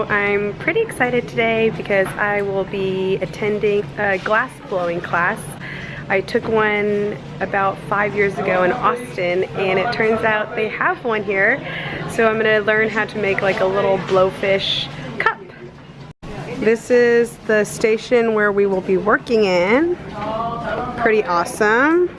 I'm pretty excited today because I will be attending a glass blowing class. I took one about 5 years ago in Austin, and it turns out they have one here. So I'm gonna learn how to make like a little blowfish cup. This is the station where we will be working in. Pretty awesome.